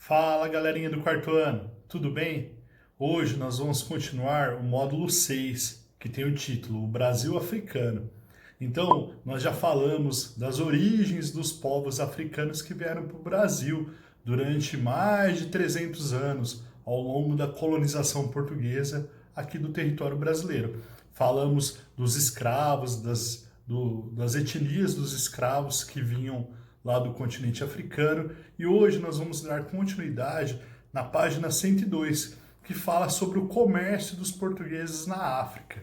Fala galerinha do quarto ano, tudo bem? Hoje nós vamos continuar o módulo 6, que tem o título O Brasil Africano. Então, nós já falamos das origens dos povos africanos que vieram para o Brasil durante mais de 300 anos, ao longo da colonização portuguesa aqui do território brasileiro. Falamos dos escravos, das etnias dos escravos que vinham lá do continente africano, e hoje nós vamos dar continuidade na página 102, que fala sobre o comércio dos portugueses na África.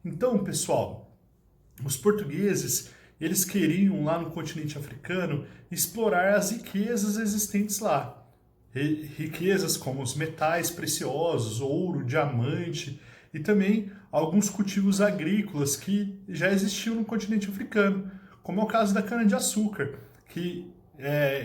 Então, pessoal, os portugueses, eles queriam lá no continente africano explorar as riquezas existentes lá. Riquezas como os metais preciosos, ouro, diamante e também alguns cultivos agrícolas que já existiam no continente africano, como é o caso da cana-de-açúcar, que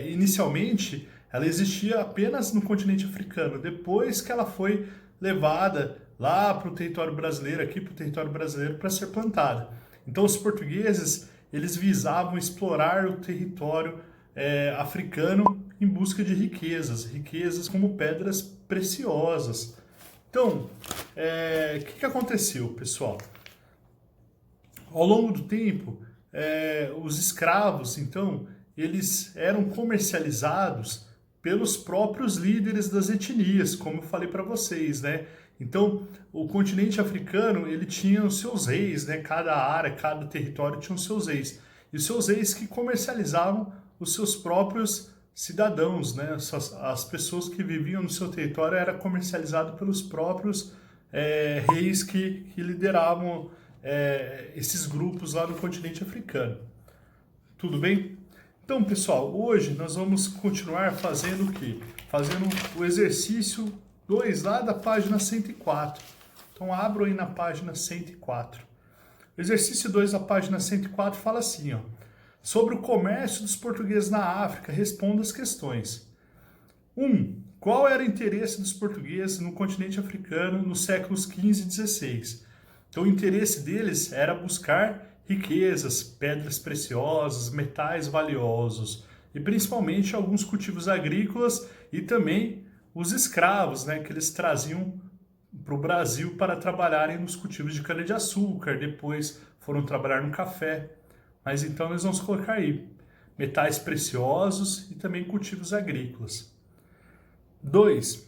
inicialmente ela existia apenas no continente africano, depois que ela foi levada lá para o território brasileiro, aqui para o território brasileiro, para ser plantada. Então os portugueses, eles visavam explorar o território africano em busca de riquezas como pedras preciosas. Então, o que aconteceu, pessoal? Ao longo do tempo, os escravos, então, eles eram comercializados pelos próprios líderes das etnias, como eu falei para vocês, né? Então, o continente africano, ele tinha os seus reis, né? Cada área, cada território tinha os seus reis. E os seus reis que comercializavam os seus próprios cidadãos, né? As pessoas que viviam no seu território era comercializado pelos próprios reis que lideravam esses grupos lá no continente africano. Tudo bem? Então, pessoal, hoje nós vamos continuar fazendo o quê? Fazendo o exercício 2 lá da página 104. Então, abro aí na página 104. O exercício 2 da página 104 fala assim, ó. Sobre o comércio dos portugueses na África, responda as questões. 1. Qual era o interesse dos portugueses no continente africano nos séculos XV e XVI? Então, o interesse deles era buscar riquezas, pedras preciosas, metais valiosos e principalmente alguns cultivos agrícolas e também os escravos, né, que eles traziam para o Brasil para trabalharem nos cultivos de cana-de-açúcar, depois foram trabalhar no café. Mas então nós vamos colocar aí metais preciosos e também cultivos agrícolas. 2.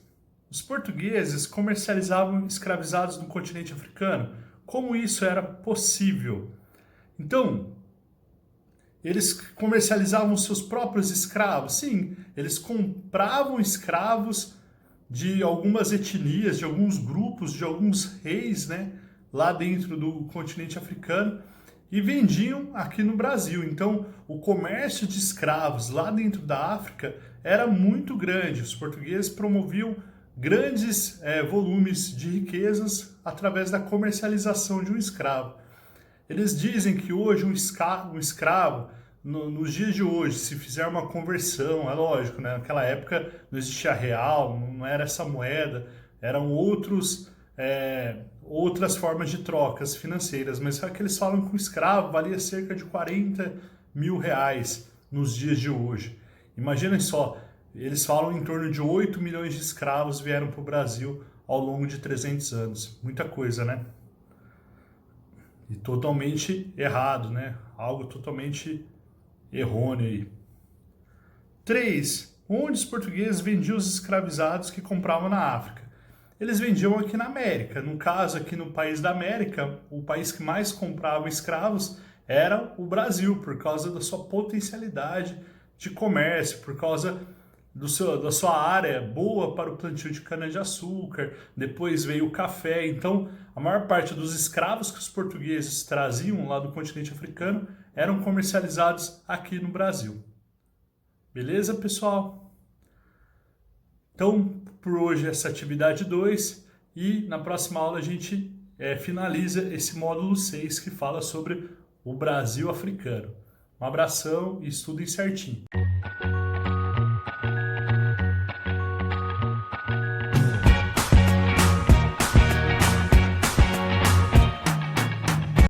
Os portugueses comercializavam escravizados no continente africano. Como isso era possível? Então, eles comercializavam seus próprios escravos? Sim, eles compravam escravos de algumas etnias, de alguns grupos, de alguns reis, né, lá dentro do continente africano e vendiam aqui no Brasil. Então, o comércio de escravos lá dentro da África era muito grande. Os portugueses promoviam grandes volumes de riquezas através da comercialização de um escravo. Eles dizem que hoje um escravo, nos dias de hoje, se fizer uma conversão, é lógico, né? Naquela época não existia real, não era essa moeda, eram outras formas de trocas financeiras, mas só que eles falam que um escravo valia cerca de 40 mil reais nos dias de hoje. Imaginem só, eles falam em torno de 8 milhões de escravos vieram para o Brasil ao longo de 300 anos. Muita coisa, né? E totalmente errado, né? Algo totalmente errôneo aí. 3. Onde os portugueses vendiam os escravizados que compravam na África? Eles vendiam aqui na América. No caso, aqui no país da América, o país que mais comprava escravos era o Brasil, por causa da sua potencialidade de comércio, por causa da sua área boa para o plantio de cana-de-açúcar, depois veio o café. Então, a maior parte dos escravos que os portugueses traziam lá do continente africano eram comercializados aqui no Brasil. Beleza, pessoal? Então, por hoje essa atividade 2 e na próxima aula a gente finaliza esse módulo 6 que fala sobre o Brasil africano. Um abração e estudem certinho.